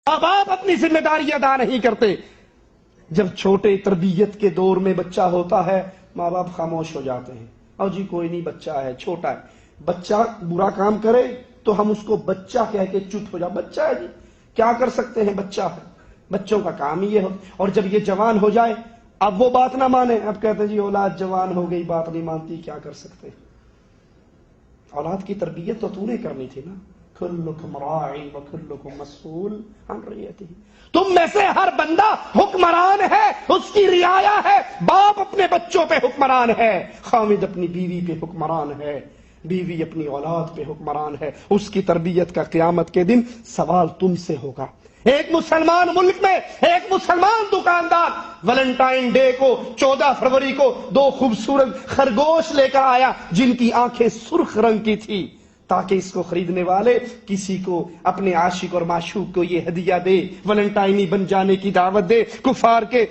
اب آپ اپنی ذمہ داری ادا نہیں کرتے. جب چھوٹے تربیت کے دور میں بچہ ہوتا ہے ماں باپ خاموش ہو جاتے ہیں. اور جی کوئی نہیں، بچہ ہے، چھوٹا ہے. بچہ برا کام کرے تو ہم اس کو بچہ کہہ کے چپ ہو جا، بچہ ہے جی کیا کر سکتے ہیں، بچہ ہے. بچوں کا کام ہی یہ ہو. اور جب یہ جوان ہو جائے اب وہ بات نہ مانے، اب کہتے ہیں جی اولاد جوان ہو گئی، بات نہیں مانتی، کیا کر سکتے. اولاد کی تربیت تو تو نے کرنی تھی نا. کلکم راع وکلکم مسئول عن رعیتہ. تم میں سے ہر بندہ حکمران ہے، اس کی رعایا ہے. باپ اپنے بچوں پہ حکمران ہے، خامد اپنی بیوی پہ حکمران ہے، بیوی اپنی اولاد پہ حکمران ہے. اس کی تربیت کا قیامت کے دن سوال تم سے ہوگا. ایک مسلمان ملک میں ایک مسلمان دکاندار ویلنٹائن ڈے کو 14 فروری کو 2 خوبصورت خرگوش لے کر آیا جن کی آنکھیں سرخ رنگ کی تھی، تاکہ اس کو خریدنے والے کسی کو اپنے عاشق اور معشوق کو یہ ہدیہ دے، ویلنٹائنی بن جانے کی دعوت دے، کفار کے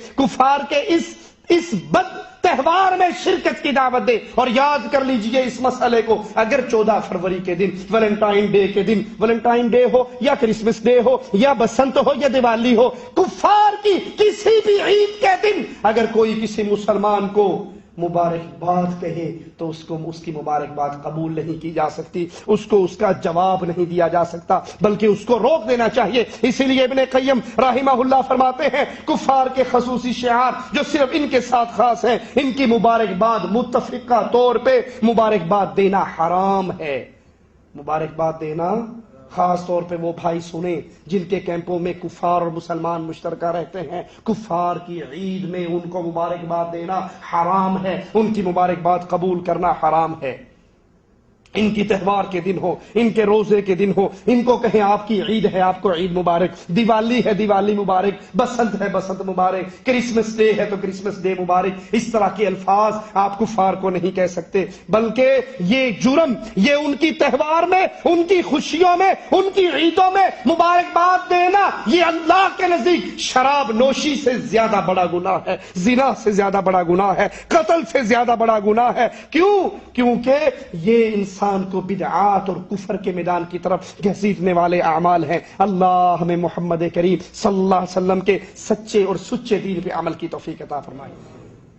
اس بد تہوار میں شرکت کی دعوت دے. اور یاد کر لیجئے اس مسئلے کو، اگر 14 فروری کے دن، ویلنٹائن ڈے کے دن، ویلنٹائن ڈے ہو یا کرسمس ڈے ہو یا بسنت ہو یا دیوالی ہو، کفار کی کسی بھی عید کے دن اگر کوئی کسی مسلمان کو مبارکباد کہے تو اس کی مبارکباد قبول نہیں کی جا سکتی، اس کو اس کا جواب نہیں دیا جا سکتا، بلکہ اس کو روک دینا چاہیے. اسی لیے ابن قیم رحمہ اللہ فرماتے ہیں کفار کے خصوصی شعار جو صرف ان کے ساتھ خاص ہیں، ان کی مبارکباد متفقہ طور پہ مبارکباد دینا حرام ہے. مبارکباد دینا خاص طور پہ وہ بھائی سنیں جن کے کیمپوں میں کفار اور مسلمان مشترکہ رہتے ہیں، کفار کی عید میں ان کو مبارکباد دینا حرام ہے، ان کی مبارکباد قبول کرنا حرام ہے. ان کی تہوار کے دن ہو، ان کے روزے کے دن ہو، ان کو کہیں آپ کی عید ہے، آپ کو عید مبارک، دیوالی ہے دیوالی مبارک، بسنت ہے بسنت مبارک، کرسمس ڈے ہے تو کرسمس ڈے مبارک. اس طرح کے الفاظ آپ کفار کو نہیں کہہ سکتے، بلکہ یہ جرم، یہ ان کی تہوار میں، ان کی خوشیوں میں، ان کی عیدوں میں مبارکباد دینا یہ اللہ کے نزدیک شراب نوشی سے زیادہ بڑا گناہ ہے، زنا سے زیادہ بڑا گناہ ہے، قتل سے زیادہ بڑا گناہ ہے. کیونکہ یہ انسان کو بدعات اور کفر کے میدان کی طرف گھسیٹنے والے اعمال ہیں. اللہ ہمیں محمد کریم صلی اللہ علیہ وسلم کے سچے اور سچے دین پہ عمل کی توفیق عطا فرمائے.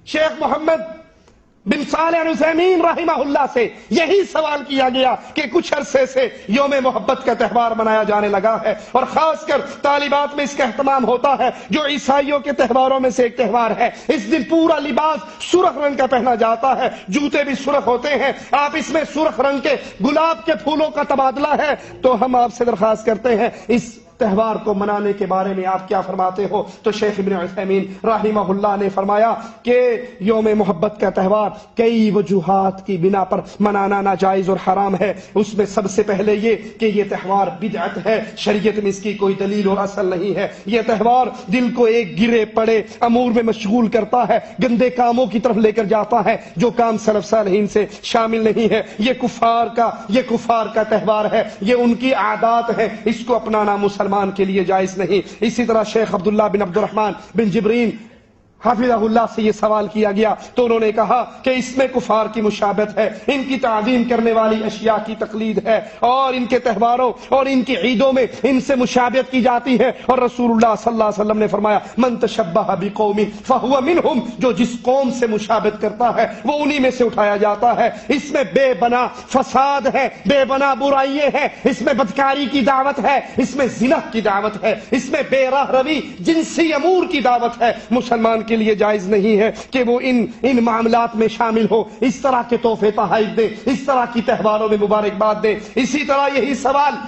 شیخ محمد بن صالح العثیمین رحمہ اللہ سے یہی سوال کیا گیا کہ کچھ عرصے سے یوم محبت کا تہوار منایا جانے لگا ہے، اور خاص کر طالبات میں اس کا اہتمام ہوتا ہے جو عیسائیوں کے تہواروں میں سے ایک تہوار ہے. اس دن پورا لباس سرخ رنگ کا پہنا جاتا ہے، جوتے بھی سرخ ہوتے ہیں. آپ اس میں سرخ رنگ کے گلاب کے پھولوں کا تبادلہ ہے. تو ہم آپ سے درخواست کرتے ہیں اس تہوار کو منانے کے بارے میں آپ کیا فرماتے ہو؟ تو شیخ ابن عثیمین رحمہ اللہ نے فرمایا کہ یوم محبت کا تہوار کئی وجوہات کی بنا پر منانا ناجائز اور حرام ہے. اس میں سب سے پہلے یہ کہ یہ تہوار بدعت ہے، شریعت میں اس کی کوئی دلیل اور اصل نہیں ہے. یہ تہوار دل کو ایک گرے پڑے امور میں مشغول کرتا ہے، گندے کاموں کی طرف لے کر جاتا ہے جو کام سلف صالحین سے شامل نہیں ہے. یہ کفار کا تہوار ہے، یہ ان کی عادات ہے، اس کو اپنانا مسلمان کے لیے جائز نہیں. اسی طرح شیخ عبداللہ بن عبد الرحمن بن جبرین حافظہ اللہ سے یہ سوال کیا گیا تو انہوں نے کہا کہ اس میں کفار کی مشابہت ہے، ان کی تعظیم کرنے والی اشیاء کی تقلید ہے، اور ان کے تہواروں اور ان کی عیدوں میں ان سے مشابہت کی جاتی ہے. اور رسول اللہ صلی اللہ علیہ وسلم نے فرمایا من تشبہ بقوم فہو منہم، جو جس قوم سے مشابہت کرتا ہے وہ انہی میں سے اٹھایا جاتا ہے. اس میں بے بنا فساد ہے، بے بنا برائییں ہیں، اس میں بدکاری کی دعوت ہے، اس میں زنا کی دعوت ہے، اس میں بے راہ روی جنسی امور کی دعوت ہے. مسلمان کے لیے جائز نہیں ہے کہ وہ ان معاملات میں شامل ہو، اس طرح کے تحفے تحائف دے، اس طرح کی تہواروں میں مبارکباد دے. اسی طرح یہی سوال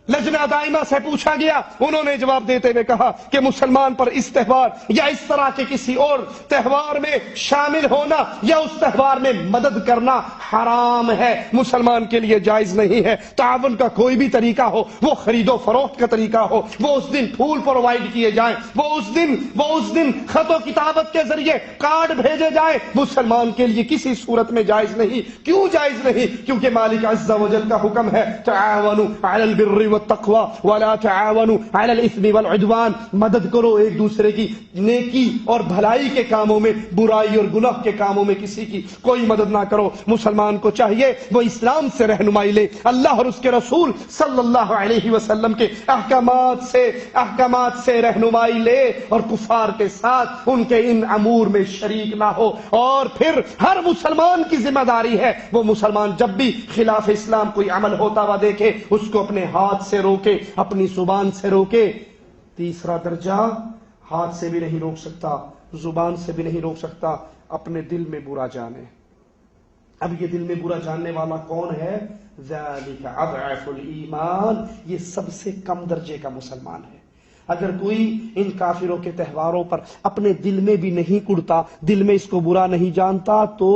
لجنہ دائمہ سے پوچھا گیا، انہوں نے جواب دیتے ہوئے کہا کہ مسلمان پر اس تہوار یا اس طرح کے کسی اور تہوار میں شامل ہونا یا اس تہوار میں مدد کرنا حرام ہے، مسلمان کے لیے جائز نہیں ہے. تعاون کا کوئی بھی طریقہ ہو، وہ خرید و فروخت کا طریقہ ہو، وہ اس دن پھول پرووائڈ کیے جائیں، وہ اس دن خط و کتابت کے ذریعے کارڈ بھیجے جائیں، مسلمان کے لیے کسی صورت میں جائز نہیں. کیوں جائز نہیں؟ کیونکہ مالک عز و جل کا حکم ہے تعاونوا علی البر والتقوى ولا تعاونوا على الاثم والعدوان، مدد کرو ایک دوسرے کی نیکی اور بھلائی کے کاموں میں، برائی اور گناہ کے کاموں میں کسی کی کوئی مدد نہ کرو۔ مسلمان کو چاہیے وہ اسلام سے رہنمائی لے، اللہ اور اس کے رسول صلی اللہ علیہ وسلم کے احکامات سے رہنمائی لے، اور کفار کے ساتھ ان کے ان امور میں شریک نہ ہو۔ اور پھر ہر مسلمان کی ذمہ داری ہے، وہ مسلمان جب بھی خلاف اسلام کوئی عمل ہوتا ہوا دیکھے اس کو اپنے ہاتھ سے روکے، اپنی زبان سے روکے۔ تیسرا درجہ، ہاتھ سے بھی نہیں روک سکتا، زبان سے بھی نہیں روک سکتا، اپنے دل میں برا جانے۔ اب یہ دل میں برا جاننے والا کون ہے؟ ذالک اضعف الایمان، یہ سب سے کم درجے کا مسلمان ہے۔ اگر کوئی ان کافروں کے تہواروں پر اپنے دل میں بھی نہیں کڑتا، دل میں اس کو برا نہیں جانتا، تو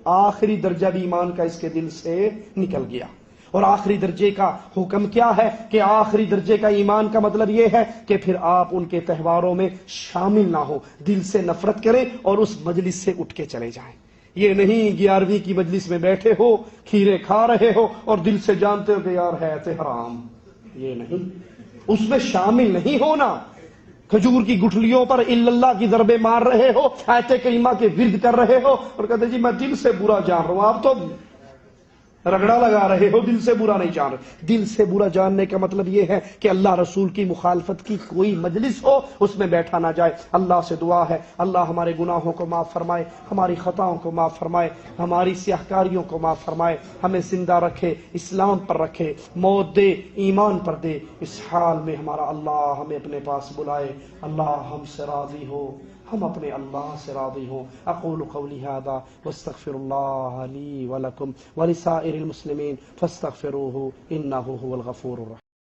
آخری درجہ بھی ایمان کا اس کے دل سے نکل گیا۔ اور آخری درجے کا حکم کیا ہے کہ آخری درجے کا ایمان کا مطلب یہ ہے کہ پھر آپ ان کے تہواروں میں شامل نہ ہو، دل سے نفرت کریں اور اس مجلس سے اٹھ کے چلے جائیں۔ یہ نہیں 11ویں کی مجلس میں بیٹھے ہو، کھیرے کھا رہے ہو اور دل سے جانتے ہو کہ یار ہے تے حرام، یہ نہیں، اس میں شامل نہیں ہونا۔ کھجور کی گٹھلیوں پر اللہ کی ضربیں مار رہے ہو، آیت کریمہ کے ورد کر رہے ہو اور کہتے جی میں دل سے برا جان رہا ہوں، آپ تو رگڑا لگا رہے ہو، دل سے برا نہیں جان رہے۔ دل سے برا جاننے کا مطلب یہ ہے کہ اللہ رسول کی مخالفت کی کوئی مجلس ہو اس میں بیٹھا نہ جائے۔ اللہ سے دعا ہے اللہ ہمارے گناہوں کو معاف فرمائے، ہماری خطاؤں کو معاف فرمائے، ہماری سیاہکاریوں کو معاف فرمائے، ہمیں زندہ رکھے، اسلام پر رکھے، موت دے ایمان پر دے۔ اس حال میں ہمارا اللہ ہمیں اپنے پاس بلائے، اللہ ہم سے راضی ہو، ہم اپنے اللہ سے راضی ہوں۔ اقول قولی ھذا واستغفر اللہ لی ولکم ولسائر المسلمین فاستغفروہ انہ هو الغفور الرحیم۔